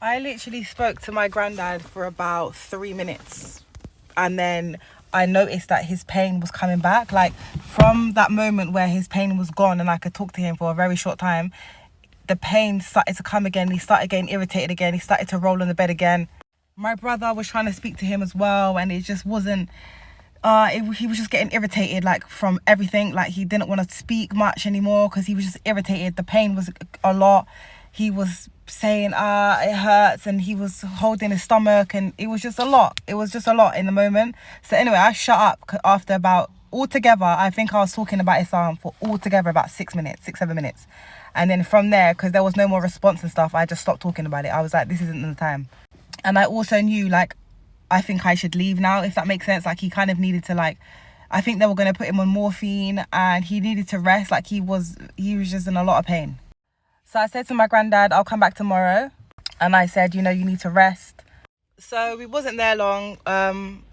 I literally spoke to my granddad for about 3 minutes, and then I noticed that his pain was coming back. Like, from that moment where his pain was gone and I could talk to him for a very short time, the pain started to come again. He started getting irritated again. He started to roll on the bed again. My brother was trying to speak to him as well, and it just wasn't... he was just getting irritated, like, from everything. Like, he didn't want to speak much anymore because he was just irritated. The pain was a lot. He was saying, it hurts, and he was holding his stomach, and it was just a lot. It was just a lot in the moment. So anyway, I shut up after about, altogether, I think I was talking about Islam for altogether about 6 minutes, 6-7 minutes. And then from there, because there was no more response and stuff, I just stopped talking about it. I was like, this isn't the time. And I also knew, like, I think I should leave now, if that makes sense. Like, he kind of needed to, like, I think they were going to put him on morphine, and he needed to rest. Like, he was just in a lot of pain. So I said to my granddad, I'll come back tomorrow. And I said, you need to rest. So we wasn't there long, and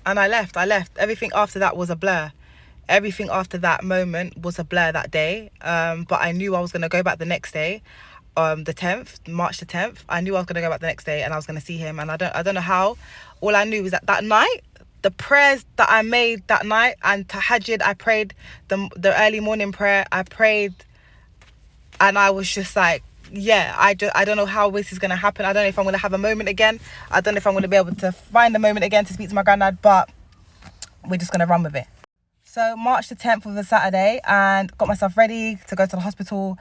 I left. Everything after that was a blur. Everything after that moment was a blur that day. But I knew I was going to go back the next day, the 10th, March the 10th. I knew I was going to go back the next day and I was going to see him. And I don't know how. All I knew was that night, the prayers that I made that night, and tahajjud, I prayed the early morning prayer. I prayed, and I was just like, yeah, I don't know how this is going to happen. I don't know if I'm going to have a moment again. I don't know if I'm going to be able to find a moment again to speak to my granddad, but we're just going to run with it. So March the 10th was a Saturday, and got myself ready to go to the hospital.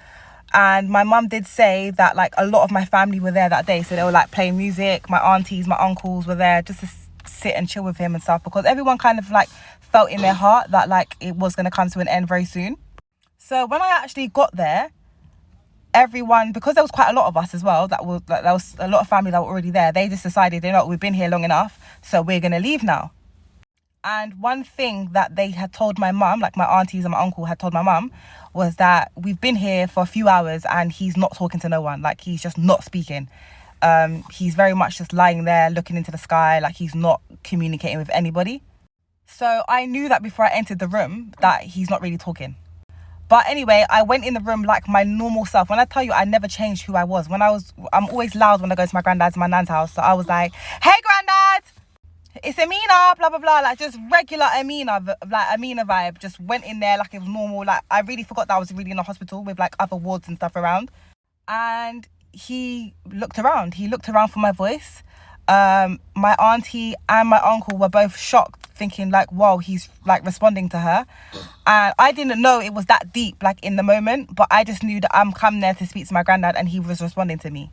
And my mum did say that, like, a lot of my family were there that day. So they were, like, playing music. My aunties, my uncles were there just to sit and chill with him and stuff, because everyone kind of, like, felt in their heart that, like, it was going to come to an end very soon. So when I actually got there, everyone, because there was quite a lot of us as well, there was a lot of family that were already there, they just decided, we've been here long enough, so we're going to leave now. And one thing that they had told my mum, like my aunties and my uncle had told my mum, was that we've been here for a few hours and he's not talking to no one. Like, he's just not speaking. He's very much just lying there looking into the sky, like he's not communicating with anybody. So I knew that before I entered the room that he's not really talking. But anyway, I went in the room like my normal self. When I tell you, I never changed who I was. I'm always loud when I go to my granddad's, my nan's house. So I was like, hey, granddad, it's Amina, blah, blah, blah. Like, just regular Amina vibe. Just went in there like it was normal. Like, I really forgot that I was really in a hospital with, like, other wards and stuff around. And he looked around. He looked around for my voice. My auntie and my uncle were both shocked, thinking, like, whoa, he's, like, responding to her. And I didn't know it was that deep, like, in the moment. But I just knew that I'm come there to speak to my granddad, and he was responding to me.